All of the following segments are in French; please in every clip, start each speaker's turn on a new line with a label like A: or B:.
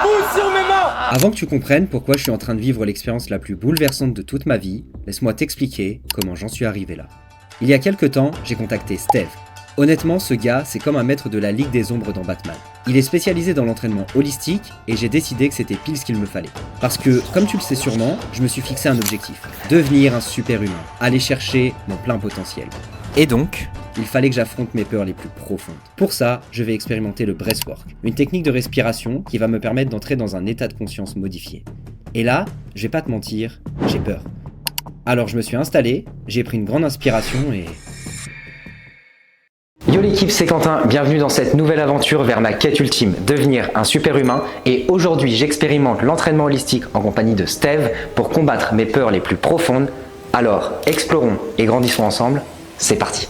A: Pousse sur mes mains.
B: Avant que tu comprennes pourquoi je suis en train de vivre l'expérience la plus bouleversante de toute ma vie, laisse-moi t'expliquer comment j'en suis arrivé là. Il y a quelques temps, j'ai contacté Steve. Honnêtement, ce gars, c'est comme un maître de la Ligue des Ombres dans Batman. Il est spécialisé dans l'entraînement holistique et j'ai décidé que c'était pile ce qu'il me fallait. Parce que, comme tu le sais sûrement, je me suis fixé un objectif. Devenir un super humain. Aller chercher mon plein potentiel. Et donc, il fallait que j'affronte mes peurs les plus profondes. Pour ça, je vais expérimenter le breathwork, une technique de respiration qui va me permettre d'entrer dans un état de conscience modifié. Et là, je vais pas te mentir, j'ai peur. Alors je me suis installé, j'ai pris une grande inspiration et...
C: Yo l'équipe, c'est Quentin, bienvenue dans cette nouvelle aventure vers ma quête ultime, devenir un super humain. Et aujourd'hui, j'expérimente l'entraînement holistique en compagnie de Steve pour combattre mes peurs les plus profondes. Alors, explorons et grandissons ensemble, c'est parti.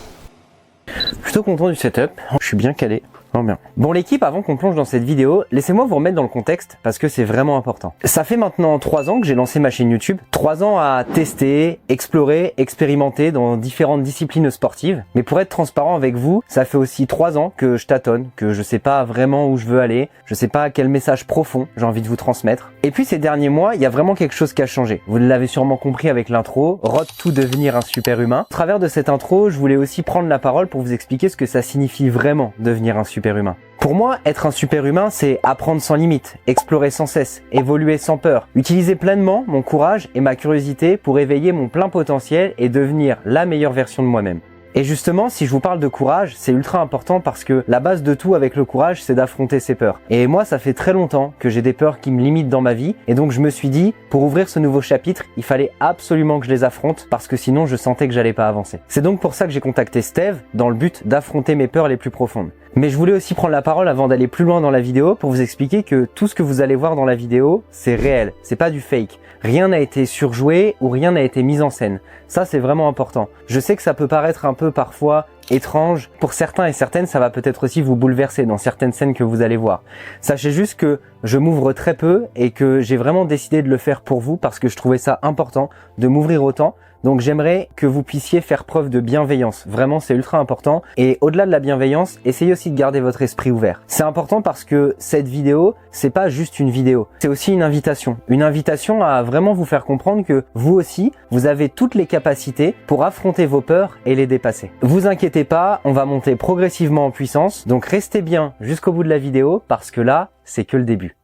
C: Plutôt content du setup, je suis bien calé. Oh bien. Bon l'équipe, avant qu'on plonge dans cette vidéo, laissez-moi vous remettre dans le contexte parce que c'est vraiment important. Ça fait maintenant 3 ans que j'ai lancé ma chaîne YouTube. 3 ans à tester, explorer, expérimenter dans différentes disciplines sportives. Mais pour être transparent avec vous, ça fait aussi 3 ans que je tâtonne, que je sais pas vraiment où je veux aller, je sais pas quel message profond j'ai envie de vous transmettre. Et puis ces derniers mois, il y a vraiment quelque chose qui a changé. Vous l'avez sûrement compris avec l'intro, Road to devenir un super humain. Au travers de cette intro, je voulais aussi prendre la parole pour vous expliquer ce que ça signifie vraiment devenir un super humain. Pour moi, être un super humain, c'est apprendre sans limite, explorer sans cesse, évoluer sans peur, utiliser pleinement mon courage et ma curiosité pour éveiller mon plein potentiel et devenir la meilleure version de moi-même. Et justement, si je vous parle de courage, c'est ultra important parce que la base de tout avec le courage, c'est d'affronter ses peurs. Et moi, ça fait très longtemps que j'ai des peurs qui me limitent dans ma vie. Et donc, je me suis dit, pour ouvrir ce nouveau chapitre, il fallait absolument que je les affronte parce que sinon, je sentais que j'allais pas avancer. C'est donc pour ça que j'ai contacté Steve dans le but d'affronter mes peurs les plus profondes. Mais je voulais aussi prendre la parole avant d'aller plus loin dans la vidéo pour vous expliquer que tout ce que vous allez voir dans la vidéo, c'est réel, c'est pas du fake. Rien n'a été surjoué ou rien n'a été mis en scène. Ça, c'est vraiment important. Je sais que ça peut paraître un peu parfois étrange. Pour certains et certaines, ça va peut-être aussi vous bouleverser dans certaines scènes que vous allez voir. Sachez juste que je m'ouvre très peu et que j'ai vraiment décidé de le faire pour vous parce que je trouvais ça important de m'ouvrir autant. Donc j'aimerais que vous puissiez faire preuve de bienveillance. Vraiment, c'est ultra important. Et au-delà de la bienveillance, essayez aussi de garder votre esprit ouvert. C'est important parce que cette vidéo, c'est pas juste une vidéo. C'est aussi une invitation. Une invitation à vraiment vous faire comprendre que vous aussi, vous avez toutes les capacités pour affronter vos peurs et les dépasser. Vous inquiétez pas, on va monter progressivement en puissance. Donc restez bien jusqu'au bout de la vidéo parce que là, c'est que le début.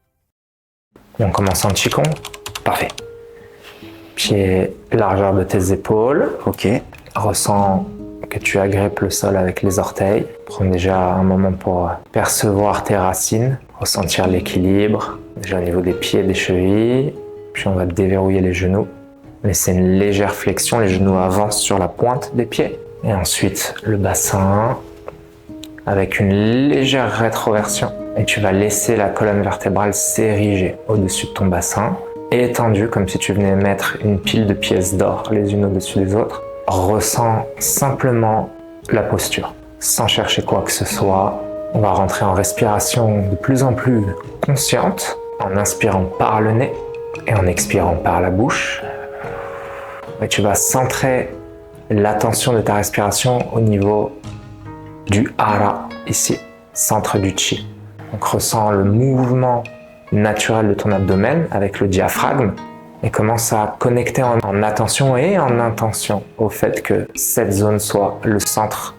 D: Et on commence en Qigong. Parfait. Pied largeur de tes épaules.
C: Ok.
D: Ressens que tu agrippes le sol avec les orteils. Prends déjà un moment pour percevoir tes racines, ressentir l'équilibre. Déjà au niveau des pieds et des chevilles. Puis on va déverrouiller les genoux. Laisser une légère flexion, les genoux avancent sur la pointe des pieds. Et ensuite le bassin avec une légère rétroversion. Et tu vas laisser la colonne vertébrale s'ériger au-dessus de ton bassin. Étendu comme si tu venais mettre une pile de pièces d'or les unes au-dessus des autres. Ressens simplement la posture, sans chercher quoi que ce soit. On va rentrer en respiration de plus en plus consciente, en inspirant par le nez et en expirant par la bouche. Et tu vas centrer l'attention de ta respiration au niveau du hara, ici, centre du chi. Donc ressens le mouvement naturel de ton abdomen avec le diaphragme et commence à connecter en attention et en intention au fait que cette zone soit le centre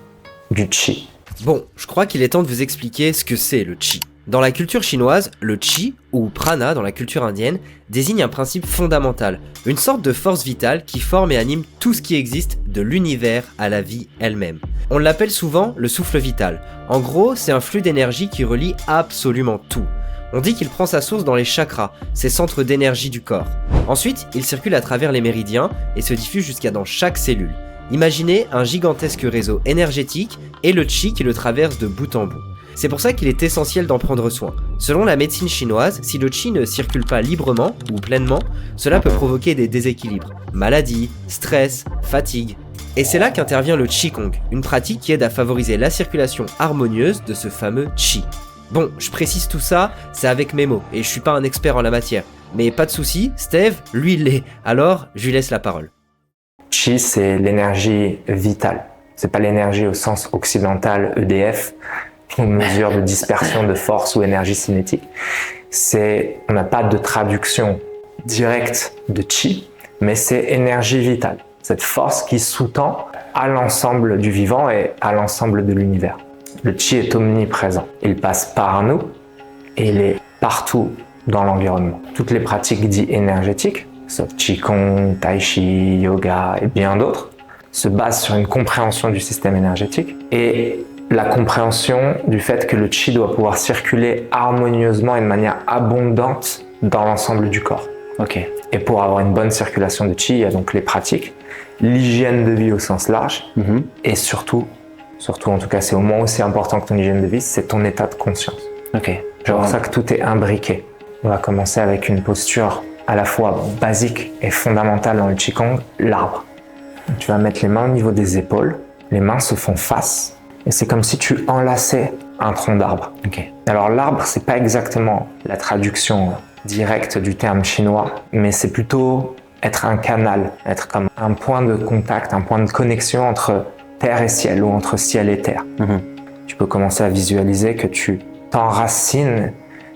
D: du chi.
B: Bon, je crois qu'il est temps de vous expliquer ce que c'est le chi. Dans la culture chinoise, le chi, ou prana dans la culture indienne, désigne un principe fondamental, une sorte de force vitale qui forme et anime tout ce qui existe de l'univers à la vie elle-même. On l'appelle souvent le souffle vital. En gros, c'est un flux d'énergie qui relie absolument tout. On dit qu'il prend sa source dans les chakras, ces centres d'énergie du corps. Ensuite, il circule à travers les méridiens et se diffuse jusqu'à dans chaque cellule. Imaginez un gigantesque réseau énergétique et le chi qui le traverse de bout en bout. C'est pour ça qu'il est essentiel d'en prendre soin. Selon la médecine chinoise, si le chi ne circule pas librement ou pleinement, cela peut provoquer des déséquilibres, maladies, stress, fatigue. Et c'est là qu'intervient le Qigong, une pratique qui aide à favoriser la circulation harmonieuse de ce fameux chi. Bon, je précise tout ça, c'est avec mes mots, et je suis pas un expert en la matière. Mais pas de souci, Steve, lui il l'est, alors je lui laisse la parole.
D: Chi, c'est l'énergie vitale. C'est pas l'énergie au sens occidental EDF, une mesure de dispersion de force ou énergie cinétique. On n'a pas de traduction directe de chi, mais c'est énergie vitale. Cette force qui sous-tend à l'ensemble du vivant et à l'ensemble de l'univers. Le chi est omniprésent. Il passe par nous et il est partout dans l'environnement. Toutes les pratiques dites énergétiques, sauf Qigong, Tai Chi, Yoga et bien d'autres, se basent sur une compréhension du système énergétique et la compréhension du fait que le chi doit pouvoir circuler harmonieusement et de manière abondante dans l'ensemble du corps.
C: Ok.
D: Et pour avoir une bonne circulation de chi, il y a donc les pratiques, l'hygiène de vie au sens large, et surtout en tout cas c'est au moins aussi important que ton hygiène de vie, c'est ton état de conscience.
C: Ok.
D: C'est pour ça que tout est imbriqué. On va commencer avec une posture à la fois basique et fondamentale dans le Qigong, l'arbre. Tu vas mettre les mains au niveau des épaules, les mains se font face, et c'est comme si tu enlaçais un tronc d'arbre.
C: Ok.
D: Alors l'arbre, c'est pas exactement la traduction directe du terme chinois, mais c'est plutôt être un canal, être comme un point de contact, un point de connexion entre terre et ciel ou entre ciel et terre. Tu peux commencer à visualiser que tu t'enracines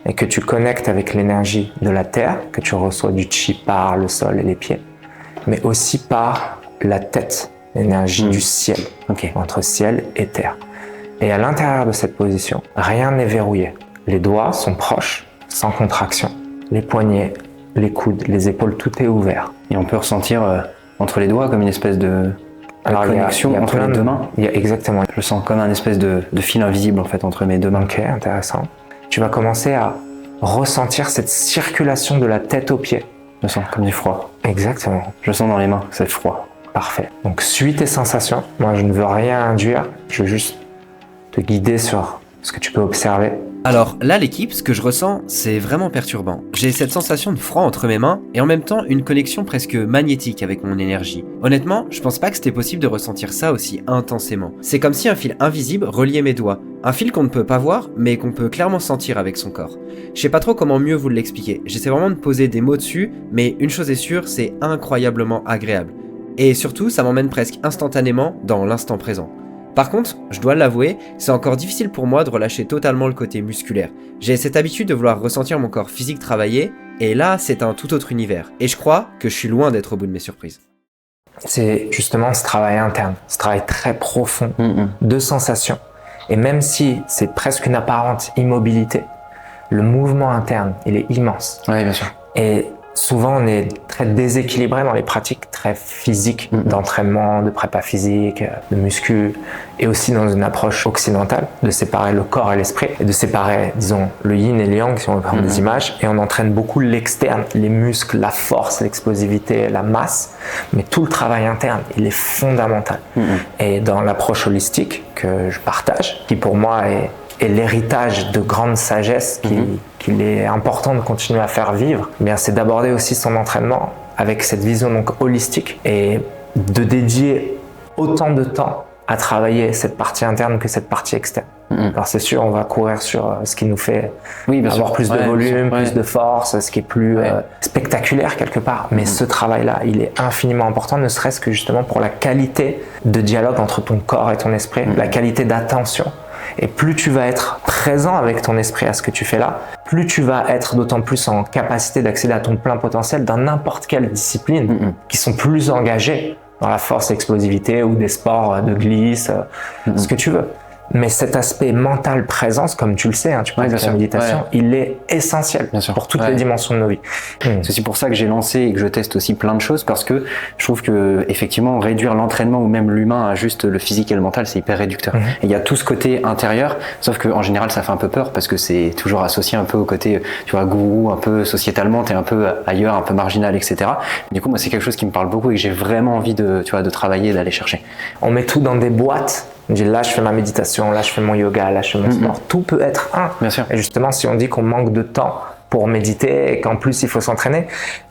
D: et que tu connectes avec l'énergie de la terre, que tu reçois du chi par le sol et les pieds, mais aussi par la tête, l'énergie du ciel, entre ciel et terre. Et à l'intérieur de cette position, rien n'est verrouillé. Les doigts sont proches, sans contraction. Les poignets, les coudes, les épaules, tout est ouvert.
C: Et on peut ressentir entre les doigts comme une espèce de connexion
D: il y a
C: entre les deux mains.
D: Exactement.
C: Je le sens comme un espèce de fil invisible en fait entre mes deux mains.
D: Ok, intéressant. Tu vas commencer à ressentir cette circulation de la tête aux pieds.
C: Je sens comme du froid.
D: Exactement.
C: Je le sens dans les mains, c'est froid.
D: Parfait. Donc suis tes sensations. Moi, je ne veux rien induire. Je veux juste te guider sur ce que tu peux observer.
B: Alors là l'équipe, ce que je ressens, c'est vraiment perturbant. J'ai cette sensation de froid entre mes mains et en même temps une connexion presque magnétique avec mon énergie. Honnêtement, je pense pas que c'était possible de ressentir ça aussi intensément. C'est comme si un fil invisible reliait mes doigts. Un fil qu'on ne peut pas voir, mais qu'on peut clairement sentir avec son corps. Je sais pas trop comment mieux vous l'expliquer. J'essaie vraiment de poser des mots dessus, mais une chose est sûre, c'est incroyablement agréable. Et surtout, ça m'emmène presque instantanément dans l'instant présent. Par contre, je dois l'avouer, c'est encore difficile pour moi de relâcher totalement le côté musculaire. J'ai cette habitude de vouloir ressentir mon corps physique travailler, et là, c'est un tout autre univers. Et je crois que je suis loin d'être au bout de mes surprises.
D: C'est justement ce travail interne, ce travail très profond de sensations. Et même si c'est presque une apparente immobilité, le mouvement interne, il est immense.
C: Oui, bien sûr.
D: Et souvent, on est très déséquilibré dans les pratiques très physiques d'entraînement, de prépa physique, de muscu, et aussi dans une approche occidentale, de séparer le corps et l'esprit, et de séparer, disons, le yin et le yang, si on veut prendre des images, et on entraîne beaucoup l'externe, les muscles, la force, l'explosivité, la masse, mais tout le travail interne, il est fondamental. Et dans l'approche holistique que je partage, qui pour moi est l'héritage de grande sagesse qu'il est important de continuer à faire vivre, eh bien c'est d'aborder aussi son entraînement avec cette vision donc holistique et de dédier autant de temps à travailler cette partie interne que cette partie externe. Alors c'est sûr, on va courir sur ce qui nous fait avoir plus de volume, plus de force, ce qui est plus spectaculaire quelque part. Mais ce travail-là, il est infiniment important, ne serait-ce que justement pour la qualité de dialogue entre ton corps et ton esprit, la qualité d'attention. Et plus tu vas être présent avec ton esprit à ce que tu fais là, plus tu vas être d'autant plus en capacité d'accéder à ton plein potentiel dans n'importe quelle discipline qui sont plus engagées dans la force, l'explosivité ou des sports de glisse, ce que tu veux. Mais cet aspect mental présence, comme tu le sais, tu parles de la méditation, il est essentiel pour toutes les dimensions de nos vies.
C: C'est aussi pour ça que j'ai lancé et que je teste aussi plein de choses, parce que je trouve que effectivement réduire l'entraînement ou même l'humain à juste le physique et le mental, c'est hyper réducteur. Et il y a tout ce côté intérieur, sauf que en général ça fait un peu peur parce que c'est toujours associé un peu au côté, tu vois, gourou, un peu sociétalement, t'es un peu ailleurs, un peu marginal, etc. Du coup, moi c'est quelque chose qui me parle beaucoup et que j'ai vraiment envie de, tu vois, de travailler, d'aller chercher.
D: On met tout dans des boîtes. On dit là je fais ma méditation, là je fais mon yoga, là je fais mon sport. Tout peut être un.
C: Bien sûr.
D: Et justement, si on dit qu'on manque de temps pour méditer et qu'en plus il faut s'entraîner,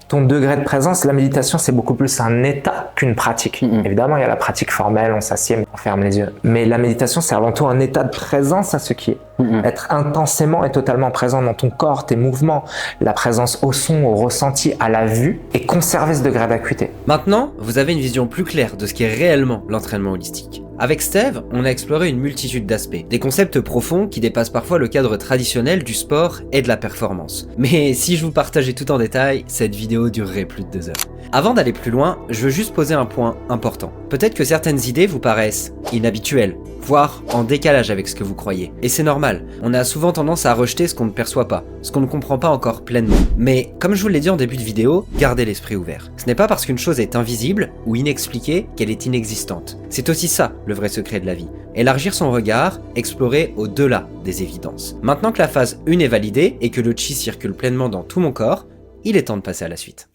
D: ton degré de présence, la méditation c'est beaucoup plus un état qu'une pratique. Évidemment, il y a la pratique formelle, on s'assied, on ferme les yeux. Mais la méditation c'est avant tout un état de présence à ce qui est. Être intensément et totalement présent dans ton corps, tes mouvements, la présence au son, au ressenti, à la vue, et conserver ce degré d'acuité.
B: Maintenant, vous avez une vision plus claire de ce qu'est réellement l'entraînement holistique. Avec Steve, on a exploré une multitude d'aspects, des concepts profonds qui dépassent parfois le cadre traditionnel du sport et de la performance. Mais si je vous partageais tout en détail, cette vidéo durerait plus de 2 heures. Avant d'aller plus loin, je veux juste poser un point important. Peut-être que certaines idées vous paraissent inhabituelles, voire en décalage avec ce que vous croyez. Et c'est normal, on a souvent tendance à rejeter ce qu'on ne perçoit pas, ce qu'on ne comprend pas encore pleinement. Mais comme je vous l'ai dit en début de vidéo, gardez l'esprit ouvert. Ce n'est pas parce qu'une chose est invisible ou inexpliquée qu'elle est inexistante. C'est aussi ça le vrai secret de la vie. Élargir son regard, explorer au-delà des évidences. Maintenant que la phase 1 est validée et que le chi circule pleinement dans tout mon corps, il est temps de passer à la suite.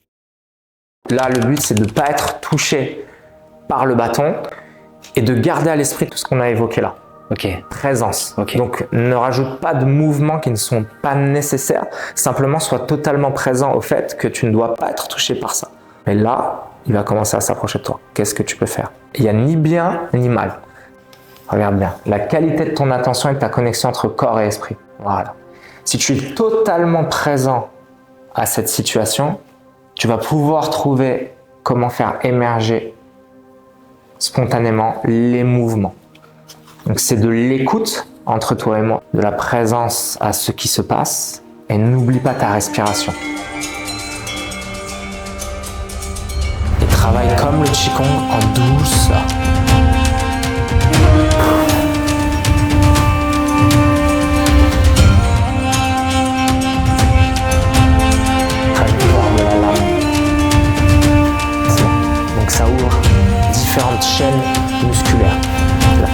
D: Là, le but, c'est de ne pas être touché par le bâton et de garder à l'esprit tout ce qu'on a évoqué là.
C: Ok.
D: Présence.
C: Ok.
D: Donc, ne rajoute pas de mouvements qui ne sont pas nécessaires. Simplement, sois totalement présent au fait que tu ne dois pas être touché par ça. Et là, il va commencer à s'approcher de toi. Qu'est-ce que tu peux faire? Il n'y a ni bien ni mal. Regarde bien. La qualité de ton attention et de ta connexion entre corps et esprit. Voilà. Si tu es totalement présent à cette situation, tu vas pouvoir trouver comment faire émerger spontanément les mouvements. Donc c'est de l'écoute entre toi et moi, de la présence à ce qui se passe, et n'oublie pas ta respiration. Et travaille comme le Qigong en douceur. Trajectoire de la lame. C'est bon. Donc ça ouvre différentes chaînes musculaires. Là.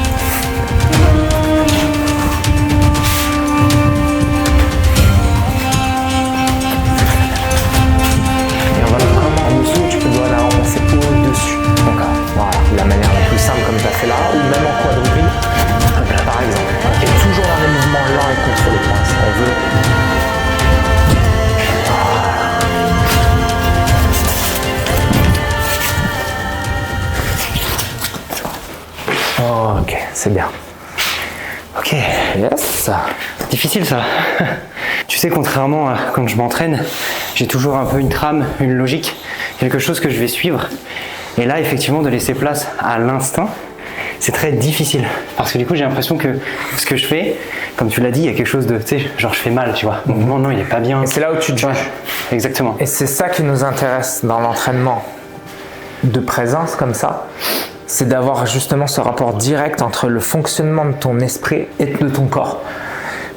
D: Et on va voir comment en dessous tu peux doigt la remplacer au-dessus. D'accord. Voilà. De la manière la plus simple comme tu as fait là, ou même en quadrupli, par exemple. Et toujours dans les mouvements lents et contrôlés. On veut. Ok, c'est bien.
C: Ok.
D: Yes.
C: Difficile ça. Tu sais, contrairement à quand je m'entraîne, j'ai toujours un peu une trame, une logique, quelque chose que je vais suivre. Et là, effectivement, de laisser place à l'instinct, c'est très difficile. Parce que du coup, j'ai l'impression que ce que je fais, comme tu l'as dit, il y a quelque chose de, tu sais, genre je fais mal, tu vois. Mon mouvement, non, il est pas bien.
D: Et c'est là où tu te juges.
C: Ouais, exactement.
D: Et c'est ça qui nous intéresse dans l'entraînement de présence comme ça, c'est d'avoir justement ce rapport direct entre le fonctionnement de ton esprit et de ton corps.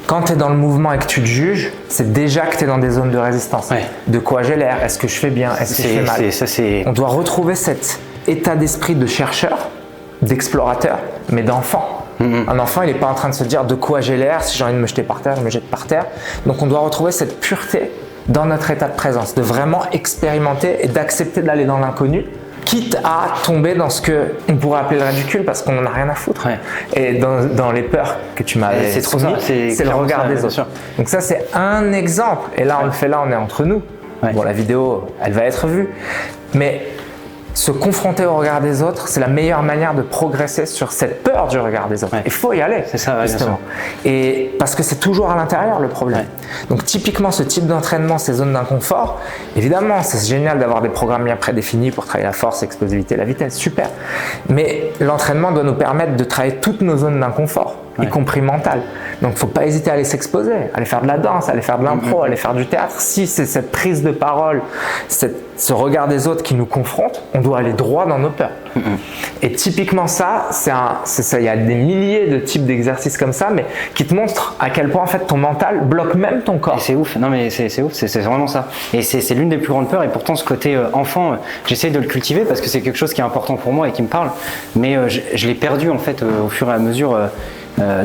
D: Quand tu es dans le mouvement et que tu te juges, c'est déjà que tu es dans des zones de résistance.
C: Ouais.
D: De quoi j'ai l'air? Est-ce que je fais bien? Est-ce que je fais mal? On doit retrouver cet état d'esprit de chercheur, d'explorateur, mais d'enfant. Un enfant, il n'est pas en train de se dire de quoi j'ai l'air, si j'ai envie de me jeter par terre, je me jette par terre. Donc on doit retrouver cette pureté dans notre état de présence, de vraiment expérimenter et d'accepter d'aller dans l'inconnu, quitte à tomber dans ce qu'on pourrait appeler le ridicule parce qu'on n'en a rien à foutre.
C: Ouais.
D: Et dans les peurs que tu m'avais
C: c'est trop
D: soumis,
C: ça,
D: c'est le regard
C: ça,
D: des
C: bien
D: autres.
C: sûr.
D: Donc ça, c'est un exemple. Et là, on le fait là, on est entre nous.
C: Ouais.
D: Bon, la vidéo, elle va être vue. Mais se confronter au regard des autres, c'est la meilleure manière de progresser sur cette peur du regard des autres.
C: Ouais.
D: Il faut y aller.
C: C'est ça, ouais,
D: justement. Et parce que c'est toujours à l'intérieur le problème.
C: Ouais.
D: Donc typiquement, ce type d'entraînement, ces zones d'inconfort, évidemment, c'est génial d'avoir des programmes bien prédéfinis pour travailler la force, l'explosivité, la vitesse, super. Mais l'entraînement doit nous permettre de travailler toutes nos zones d'inconfort, y compris mentales. Donc il ne faut pas hésiter à aller s'exposer, à aller faire de la danse, à aller faire de l'impro, à aller faire du théâtre. Si c'est cette prise de parole, ce regard des autres qui nous confronte, on doit aller droit dans nos peurs. Et typiquement ça, c'est ça. Il y a des milliers de types d'exercices comme ça, mais qui te montrent à quel point en fait ton mental bloque même ton corps.
C: Et c'est ouf, non mais c'est ouf, c'est vraiment ça. Et c'est l'une des plus grandes peurs, et pourtant ce côté enfant, j'essaie de le cultiver parce que c'est quelque chose qui est important pour moi et qui me parle, mais je l'ai perdu en fait au fur et à mesure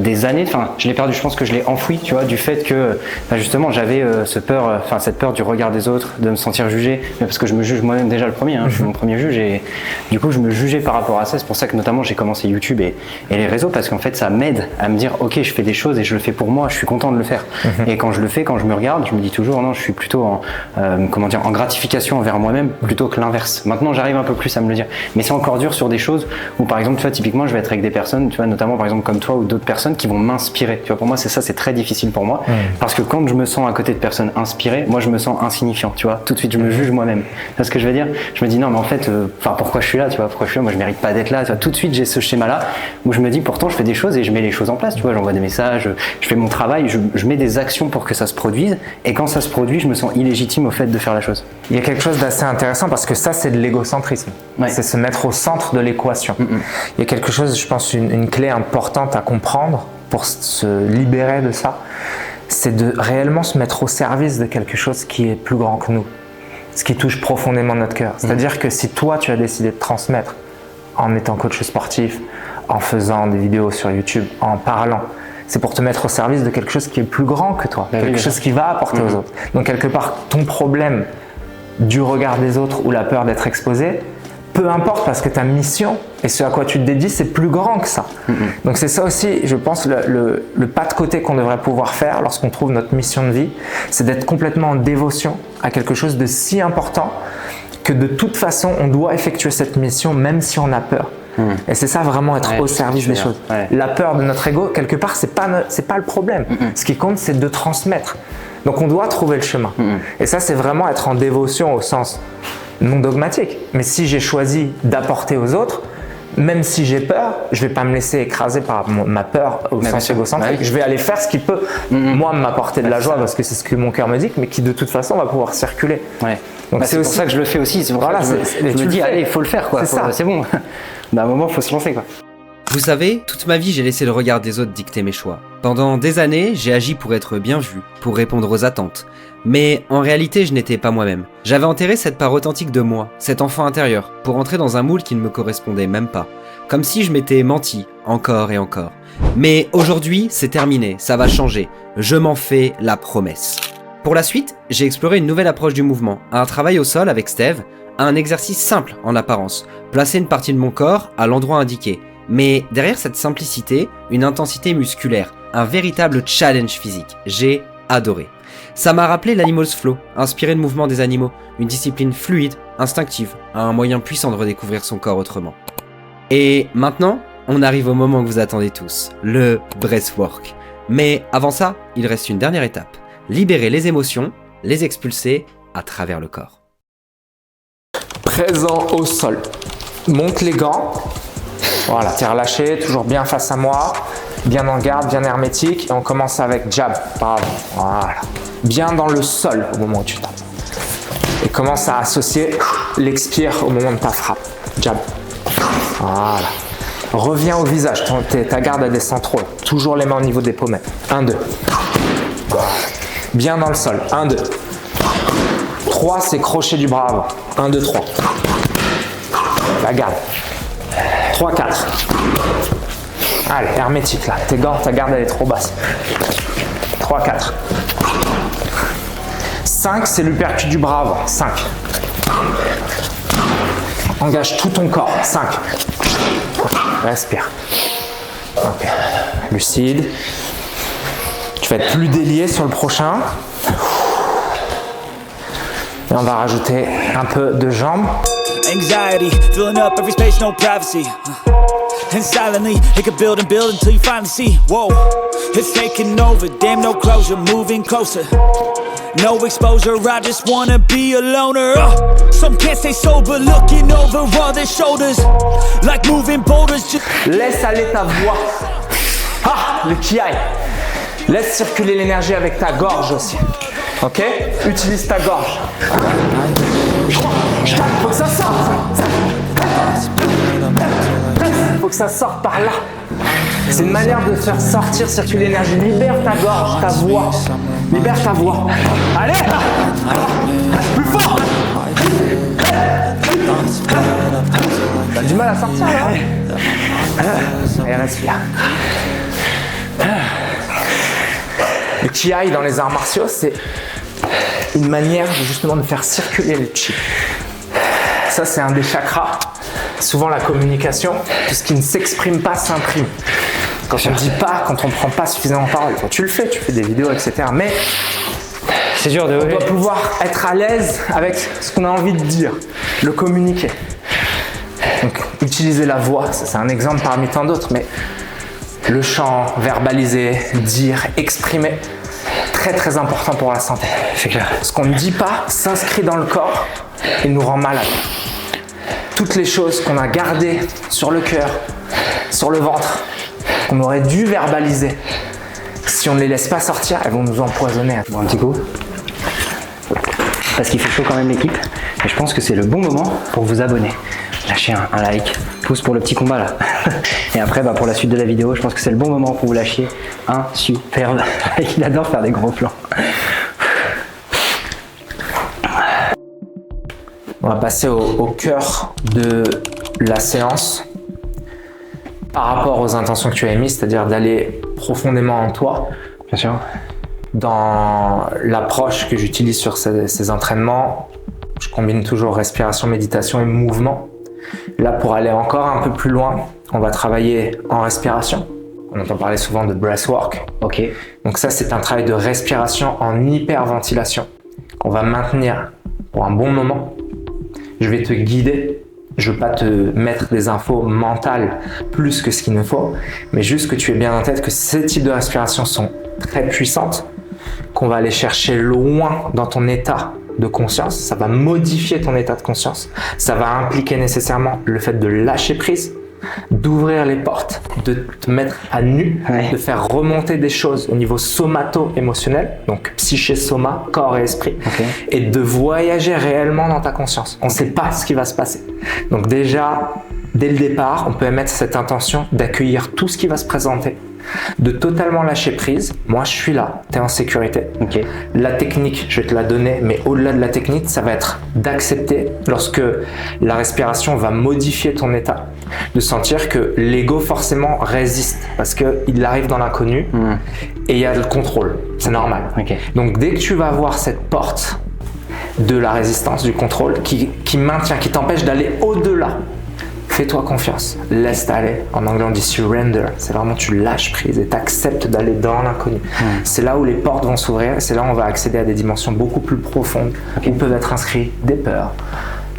C: des années. Enfin, je l'ai perdu, je pense que je l'ai enfoui, tu vois, du fait que justement j'avais cette peur du regard des autres, de me sentir jugé, mais parce que je me juge moi-même déjà le premier, je suis mon premier juge, et du coup je me jugeais par rapport à ça. C'est pour ça que notamment j'ai commencé YouTube et les réseaux, parce qu'en fait ça m'aide à me dire ok, je fais des choses et je le fais pour moi, je suis content de le faire. Et quand je le fais, quand je me regarde, je me dis toujours non, je suis plutôt en gratification envers moi-même plutôt que l'inverse. Maintenant j'arrive un peu plus à me le dire, mais c'est encore dur sur des choses où par exemple tu vois, typiquement je vais être avec des personnes, tu vois, notamment par exemple comme toi ou d'autres d'autres personnes qui vont m'inspirer. Tu vois, pour moi, c'est très difficile pour moi. Parce que quand je me sens à côté de personnes inspirées, moi, je me sens insignifiant, tu vois. Tout de suite, je me juge moi-même. Tu vois ce que je veux dire? Je me dis, non, mais en fait, pourquoi je suis là, tu vois? Pourquoi je suis là? Moi, je mérite pas d'être là. Tu vois, tout de suite, j'ai ce schéma-là où je me dis, pourtant, je fais des choses et je mets les choses en place, tu vois. J'envoie des messages, je fais mon travail, je mets des actions pour que ça se produise. Et quand ça se produit, je me sens illégitime au fait de faire la chose.
D: Il y a quelque chose d'assez intéressant parce que ça, c'est de l'égocentrisme.
C: Ouais.
D: C'est se mettre au centre de l'équation. Il y a quelque chose, je pense, une clé importante à comprendre pour se libérer de ça, c'est de réellement se mettre au service de quelque chose qui est plus grand que nous, ce qui touche profondément notre cœur. C'est-à-dire que si toi, tu as décidé de transmettre en étant coach sportif, en faisant des vidéos sur YouTube, en parlant, c'est pour te mettre au service de quelque chose qui est plus grand que toi, quelque chose qui va apporter aux autres. Donc quelque part, ton problème du regard des autres ou la peur d'être exposé, peu importe, parce que ta mission et ce à quoi tu te dédies, c'est plus grand que ça. Donc c'est ça aussi, je pense, le pas de côté qu'on devrait pouvoir faire lorsqu'on trouve notre mission de vie, c'est d'être complètement en dévotion à quelque chose de si important que de toute façon, on doit effectuer cette mission même si on a peur. Et c'est ça vraiment être au service des choses. La peur de notre ego, quelque part, c'est pas le problème. Ce qui compte, c'est de transmettre. Donc on doit trouver le chemin. Et ça, c'est vraiment être en dévotion au sens non dogmatique. Mais si j'ai choisi d'apporter aux autres, même si j'ai peur, je vais pas me laisser écraser par ma peur au sens égocentrique. Je vais aller faire ce qui peut, moi, m'apporter de la joie parce que c'est ce que mon cœur me dit, mais qui de toute façon va pouvoir circuler.
C: Donc c'est aussi pour ça que je le fais aussi. C'est pour ça que je me dis, allez, il faut le faire, quoi. C'est bon. D'un moment, il faut se lancer, quoi.
B: Vous savez, toute ma vie, j'ai laissé le regard des autres dicter mes choix. Pendant des années, j'ai agi pour être bien vu, pour répondre aux attentes. Mais en réalité, je n'étais pas moi-même. J'avais enterré cette part authentique de moi, cet enfant intérieur, pour entrer dans un moule qui ne me correspondait même pas. Comme si je m'étais menti, encore et encore. Mais aujourd'hui, c'est terminé, ça va changer. Je m'en fais la promesse. Pour la suite, j'ai exploré une nouvelle approche du mouvement, un travail au sol avec Steve, un exercice simple en apparence, placer une partie de mon corps à l'endroit indiqué. Mais derrière cette simplicité, une intensité musculaire, un véritable challenge physique. J'ai adoré. Ça m'a rappelé l'Animal's Flow, inspiré de mouvements des animaux, une discipline fluide, instinctive, un moyen puissant de redécouvrir son corps autrement. Et maintenant, on arrive au moment que vous attendez tous, le breathwork. Mais avant ça, il reste une dernière étape, libérer les émotions, les expulser à travers le corps.
D: Présent au sol. Monte les gants. Voilà, t'es relâché, toujours bien face à moi, bien en garde, bien hermétique. Et on commence avec jab, bravo, voilà. Bien dans le sol au moment où tu tapes. Et commence à associer l'expire au moment de ta frappe. Jab, voilà. Reviens au visage, ta garde elle descend trop. Toujours les mains au niveau des pommettes. 1, 2. Voilà. Bien dans le sol, 1, 2. 3, c'est crochet du bras avant. 1, 2, 3. La garde. 3, 4. Allez, hermétique là. Tes gants, ta garde elle est trop basse. 3, 4. 5, c'est l'uppercut du bras avant. 5. Engage tout ton corps. 5. Respire. Ok. Lucide. Tu vas être plus délié sur le prochain. Et on va rajouter un peu de jambes.
A: Anxiety, filling up every space, no privacy. And silently, it could build and build until you finally see. Whoa, it's taking over, damn no closure, moving closer. No exposure, I just wanna be a loner. Some can't stay sober, looking over all their shoulders. Like moving boulders, just...
D: Laisse aller ta voix. Ah, le kiai. Laisse circuler l'énergie avec ta gorge aussi. Ok? Utilise ta gorge. Faut que ça sorte. Faut que ça sorte par là. C'est une manière de faire sortir, circuler l'énergie. Libère ta gorge, ta voix. Libère ta voix. Allez! Plus fort! T'as du mal à sortir là? Et respire. Le Kiai dans les arts martiaux, c'est une manière justement de faire circuler le chi. Ça, c'est un des chakras. Souvent, la communication, tout ce qui ne s'exprime pas s'imprime. Quand on ne dit pas, quand on ne prend pas suffisamment de parole, quand tu le fais, tu fais des vidéos, etc. Mais
C: c'est dur de...
D: on doit pouvoir être à l'aise avec ce qu'on a envie de dire, le communiquer. Donc, utiliser la voix, c'est un exemple parmi tant d'autres, mais Le chant, verbaliser, dire, exprimer, très très important pour la santé.
C: C'est clair.
D: Ce qu'on ne dit pas s'inscrit dans le corps et nous rend malade. Toutes les choses qu'on a gardées sur le cœur, sur le ventre, qu'on aurait dû verbaliser, si on ne les laisse pas sortir, elles vont nous empoisonner.
C: Bon, un petit coup. Parce qu'il fait chaud quand même l'équipe. Et je pense que c'est le bon moment pour vous abonner. Lâchez un like, pouce pour le petit combat là. Et après, pour la suite de la vidéo, je pense que c'est le bon moment pour vous lâcher un superbe like. Il adore faire des gros plans.
D: On va passer au cœur de la séance par rapport aux intentions que tu as émises, c'est-à-dire d'aller profondément en toi.
C: Bien sûr.
D: Dans l'approche que j'utilise sur ces entraînements, je combine toujours respiration, méditation et mouvement. Là, pour aller encore un peu plus loin, on va travailler en respiration. On entend parler souvent de breathwork.
C: Ok.
D: Donc ça, c'est un travail de respiration en hyperventilation qu'on va maintenir pour un bon moment. Je vais te guider. Je ne veux pas te mettre des infos mentales plus que ce qu'il ne faut, mais juste que tu aies bien en tête que ces types de respiration sont très puissantes, qu'on va aller chercher loin dans ton état de conscience. Ça va modifier ton état de conscience. Ça va impliquer nécessairement le fait de lâcher prise, d'ouvrir les portes, de te mettre à nu, de faire remonter des choses au niveau somato-émotionnel, donc psyché, soma, corps et esprit, et de voyager réellement dans ta conscience. On ne sait pas ce qui va se passer. Donc déjà, dès le départ, on peut émettre cette intention d'accueillir tout ce qui va se présenter, de totalement lâcher prise. Moi, je suis là, tu es en sécurité. La technique, je vais te la donner, mais au-delà de la technique, ça va être d'accepter lorsque la respiration va modifier ton état, de sentir que l'ego forcément résiste parce qu'il arrive dans l'inconnu et il y a le contrôle, c'est normal. Donc dès que tu vas voir cette porte de la résistance, du contrôle qui maintient, qui t'empêche d'aller au-delà, fais-toi confiance, laisse aller. En anglais on dit surrender, c'est vraiment tu lâches prise et tu acceptes d'aller dans l'inconnu. C'est là où les portes vont s'ouvrir, c'est là où on va accéder à des dimensions beaucoup plus profondes où peuvent être inscrits des peurs,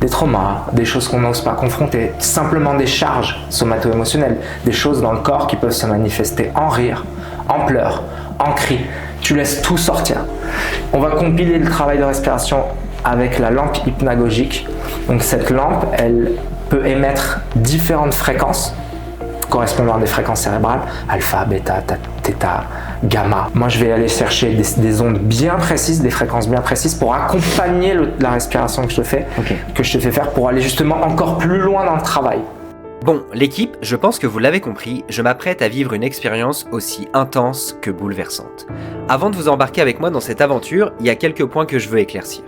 D: des traumas, des choses qu'on n'ose pas confronter, simplement des charges somato-émotionnelles, des choses dans le corps qui peuvent se manifester en rire, en pleurs, en cris. Tu laisses tout sortir. On va compiler le travail de respiration avec la lampe hypnagogique. Donc cette lampe, elle peut émettre différentes fréquences correspondant à des fréquences cérébrales, alpha, bêta, theta, gamma. Moi, je vais aller chercher des ondes bien précises, des fréquences bien précises pour accompagner la respiration que je te fais, que je te fais faire pour aller justement encore plus loin dans le travail.
B: Bon, l'équipe, je pense que vous l'avez compris, je m'apprête à vivre une expérience aussi intense que bouleversante. Avant de vous embarquer avec moi dans cette aventure, il y a quelques points que je veux éclaircir.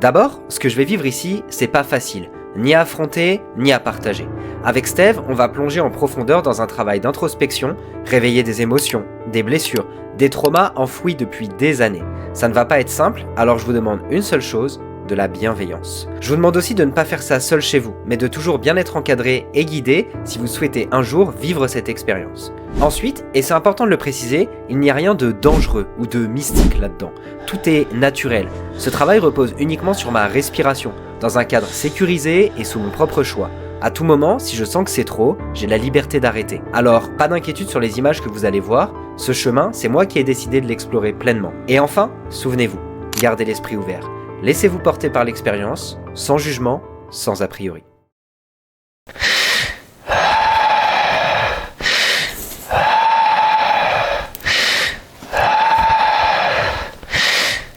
B: D'abord, ce que je vais vivre ici, c'est pas facile, ni à affronter, ni à partager. Avec Steve, on va plonger en profondeur dans un travail d'introspection, réveiller des émotions, des blessures, des traumas enfouis depuis des années. Ça ne va pas être simple, alors je vous demande une seule chose, de la bienveillance. Je vous demande aussi de ne pas faire ça seul chez vous, mais de toujours bien être encadré et guidé si vous souhaitez un jour vivre cette expérience. Ensuite, et c'est important de le préciser, il n'y a rien de dangereux ou de mystique là-dedans. Tout est naturel. Ce travail repose uniquement sur ma respiration, dans un cadre sécurisé et sous mon propre choix. À tout moment, si je sens que c'est trop, j'ai la liberté d'arrêter. Alors, pas d'inquiétude sur les images que vous allez voir, ce chemin, c'est moi qui ai décidé de l'explorer pleinement. Et enfin, souvenez-vous, gardez l'esprit ouvert. Laissez-vous porter par l'expérience, sans jugement, sans a priori.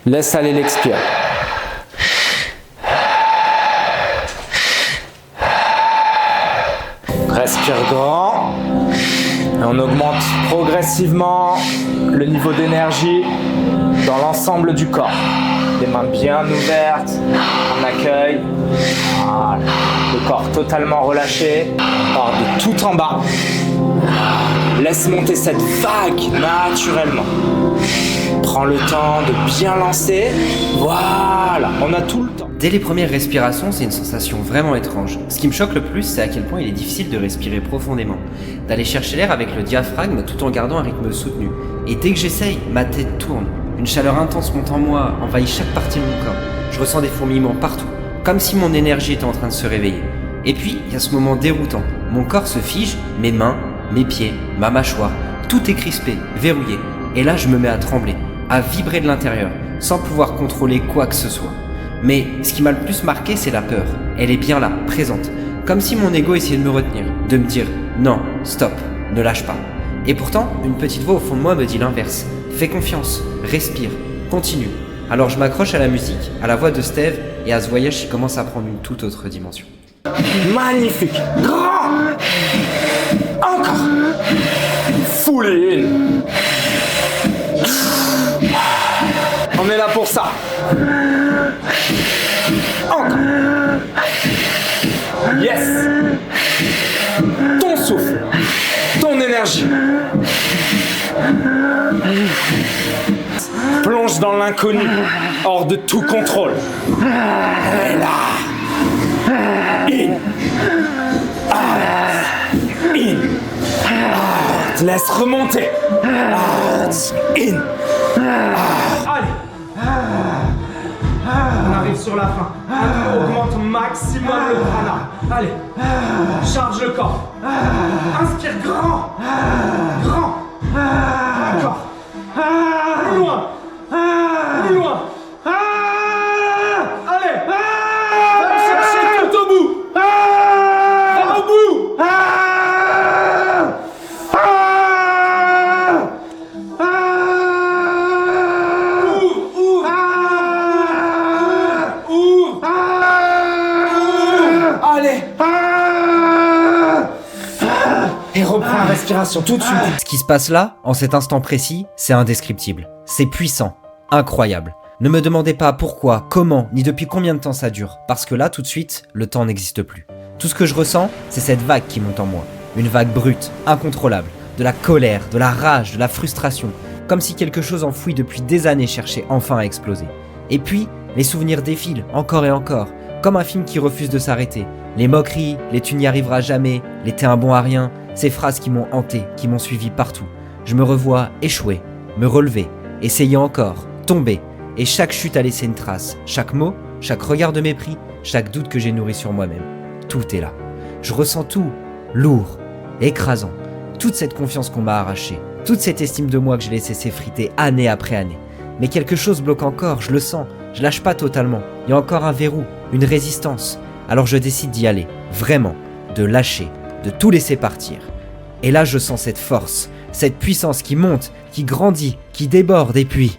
D: Laisse aller l'expire. Respire grand. Et on augmente progressivement le niveau d'énergie dans l'ensemble du corps. Les mains bien ouvertes, on accueille. Voilà. Le corps totalement relâché. On part de tout en bas. Laisse monter cette vague naturellement. Prends le temps de bien lancer. Voilà, on a tout le temps.
B: Dès les premières respirations, c'est une sensation vraiment étrange. Ce qui me choque le plus, c'est à quel point il est difficile de respirer profondément, d'aller chercher l'air avec le diaphragme tout en gardant un rythme soutenu. Et dès que j'essaye, ma tête tourne. Une chaleur intense monte en moi, envahit chaque partie de mon corps. Je ressens des fourmillements partout, comme si mon énergie était en train de se réveiller. Et puis, il y a ce moment déroutant. Mon corps se fige, mes mains, mes pieds, ma mâchoire, Tout est crispé, verrouillé. Et là, je me mets à trembler, à vibrer de l'intérieur, sans pouvoir contrôler quoi que ce soit. Mais ce qui m'a le plus marqué, c'est la peur. Elle est bien là, présente. Comme si mon ego essayait de me retenir, de me dire « Non, stop, ne lâche pas ». Et pourtant, une petite voix au fond de moi me dit l'inverse. Fais confiance, respire, continue. Alors je m'accroche à la musique, à la voix de Steve et à ce voyage qui commence à prendre une toute autre dimension.
E: Magnifique, grand, encore, full in. On est là pour ça. Encore. Yes. Ton souffle, ton énergie. Plonge dans l'inconnu, hors de tout contrôle. Et là. In. In. Te laisse remonter. In. Allez. On arrive sur la fin. Augmente au maximum le prana. Allez. Charge le corps. Inspire grand. Grand. Encore. Plus loin. Plus loin. Allez. Va chercher tout au bout. Va au bout. Allez. Et reprends la respiration tout de suite.
B: Ce qui se passe là, en cet instant précis, c'est indescriptible. C'est puissant, incroyable. Ne me demandez pas pourquoi, comment, ni depuis combien de temps ça dure, parce que là, tout de suite, le temps n'existe plus. Tout ce que je ressens, c'est cette vague qui monte en moi. Une vague brute, incontrôlable. De la colère, de la rage, de la frustration. Comme si quelque chose enfoui depuis des années cherchait enfin à exploser. Et puis, les souvenirs défilent, encore et encore. Comme un film qui refuse de s'arrêter. Les moqueries, les tu n'y arriveras jamais, les t'es un bon à rien, ces phrases qui m'ont hanté, qui m'ont suivi partout. Je me revois échouer, me relever, essayer encore, tomber. Et chaque chute a laissé une trace. Chaque mot, chaque regard de mépris, chaque doute que j'ai nourri sur moi-même. Tout est là. Je ressens tout, lourd, écrasant. Toute cette confiance qu'on m'a arrachée. Toute cette estime de moi que j'ai laissé s'effriter année après année. Mais quelque chose bloque encore, je le sens. Je lâche pas totalement. Il y a encore un verrou, une résistance. Alors je décide d'y aller, vraiment, de lâcher, de tout laisser partir. Et là je sens cette force, cette puissance qui monte, qui grandit, qui déborde et puis...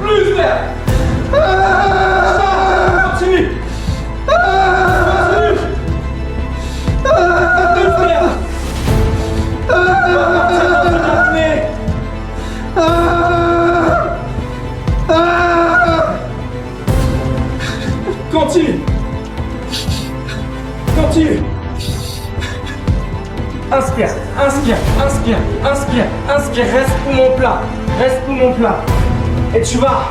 E: Plus vert. Continue. Continue. Plus vert. Continue. Continue. Inspire, inspire, inspire, inspire, inspire. Reste poumon plat. Reste poumon plat. Et tu vas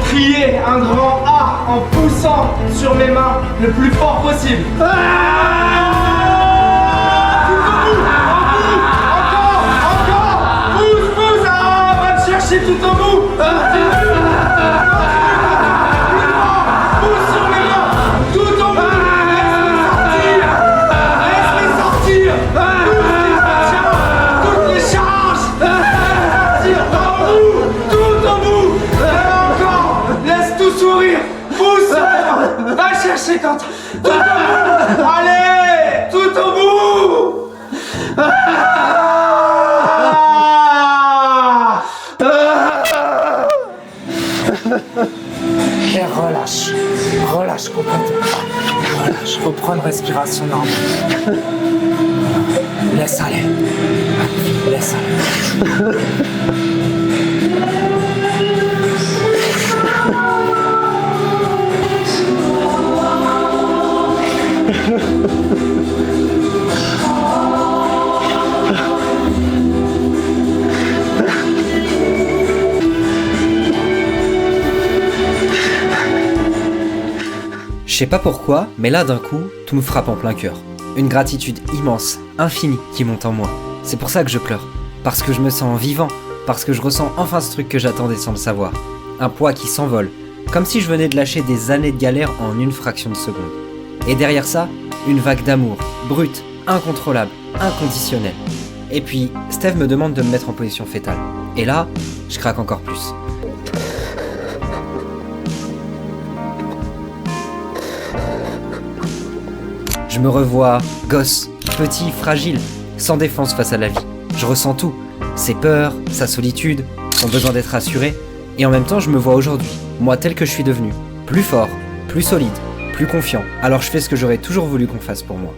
E: crier un grand A en poussant sur mes mains le plus fort possible. Tout au bout, encore, pousse, va te chercher tout au bout. Pousse sur mes mains, tout au bout. Laisse-les sortir, toutes les charges. Sortir tout au bout. Et encore, laisse tout sourire. Pousse sur mes mains, va chercher Quentin. Tout au bout. Allez, tout au bout. Et relâche, relâche complètement. Relâche, reprends une respiration normale. Laisse aller. Laisse aller.
B: Je sais pas pourquoi, mais là d'un coup, tout me frappe en plein cœur. Une gratitude immense, infinie qui monte en moi. C'est pour ça que je pleure. Parce que je me sens vivant, parce que je ressens enfin ce truc que j'attendais sans le savoir. Un poids qui s'envole, Comme si je venais de lâcher des années de galère en une fraction de seconde. Et derrière ça, une vague d'amour, brute, incontrôlable, inconditionnelle. Et puis, Steve me demande de me mettre en position fétale. Et là, je craque encore plus. Je me revois gosse, petit, fragile, sans défense face à la vie. Je ressens tout, ses peurs, sa solitude, son besoin d'être rassuré, et en même temps je me vois aujourd'hui, moi tel que je suis devenu, plus fort, plus solide, plus confiant. Alors je fais ce que j'aurais toujours voulu qu'on fasse pour moi.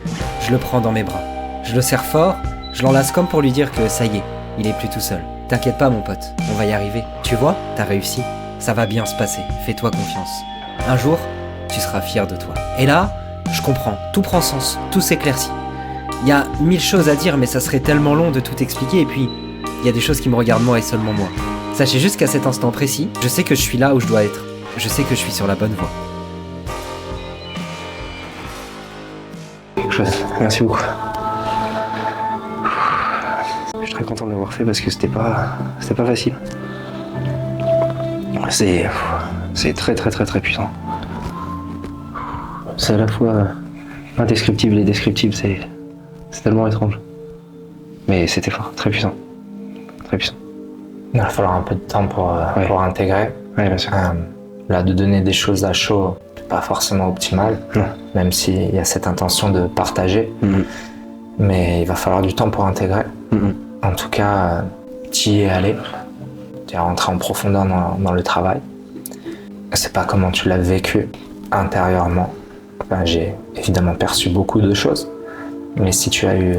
B: Je le prends dans mes bras, je le serre fort, je l'enlace comme pour lui dire que ça y est, il est plus tout seul. T'inquiète pas mon pote, on va y arriver. Tu vois, t'as réussi, ça va bien se passer, fais-toi confiance. Un jour, tu seras fier de toi. Et là, je comprends, tout prend sens, tout s'éclaircit. Il y a 1000 choses à dire, mais ça serait tellement long de tout expliquer, et puis, il y a des choses qui me regardent moi et seulement moi. Sachez juste qu'à cet instant précis, je sais que je suis là où je dois être. Je sais que je suis sur la bonne voie.
C: Quelque chose. Merci beaucoup. Je suis très content de l'avoir fait parce que c'était pas facile. C'est très puissant. C'est à la fois indescriptible et descriptible, c'est tellement étrange. Mais c'était fort, très puissant. Très puissant.
D: Il va falloir un peu de temps pour intégrer.
C: Oui, bien sûr.
D: Là, de donner des choses à chaud, c'est pas forcément optimal,
C: Non.
D: même s'il y a cette intention de partager.
C: Mhm.
D: Mais il va falloir du temps pour intégrer.
C: Mhm.
D: En tout cas, tu y es allé. Tu es rentré en profondeur dans le travail. Je sais pas comment tu l'as vécu intérieurement. Enfin, j'ai évidemment perçu beaucoup de choses. Mais si tu as eu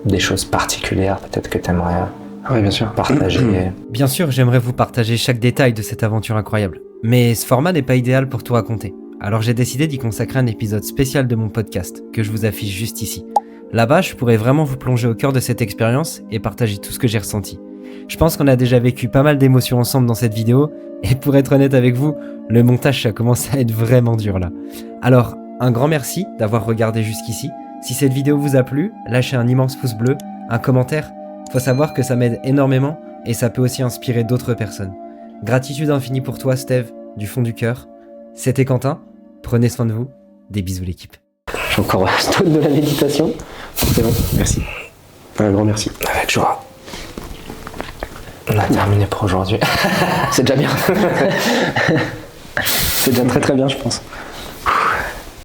D: des choses particulières, peut-être que tu aimerais
C: Oui, bien sûr.
D: partager.
B: Bien sûr, j'aimerais vous partager chaque détail de cette aventure incroyable. Mais ce format n'est pas idéal pour tout raconter. Alors j'ai décidé d'y consacrer un épisode spécial de mon podcast, que je vous affiche juste ici. Là-bas, je pourrais vraiment vous plonger au cœur de cette expérience et partager tout ce que j'ai ressenti. Je pense qu'on a déjà vécu pas mal d'émotions ensemble dans cette vidéo, et pour être honnête avec vous, le montage ça commence à être vraiment dur là. Alors, un grand merci d'avoir regardé jusqu'ici. Si cette vidéo vous a plu, lâchez un immense pouce bleu, un commentaire. Faut savoir que ça m'aide énormément et ça peut aussi inspirer d'autres personnes. Gratitude infinie pour toi, Steve, du fond du cœur. C'était Quentin, prenez soin de vous, des bisous l'équipe.
C: Je suis encore stone de la méditation. C'est bon, merci. Un grand merci.
D: Avec joie. On a terminé pour aujourd'hui.
C: C'est déjà bien. C'est déjà très bien, je pense.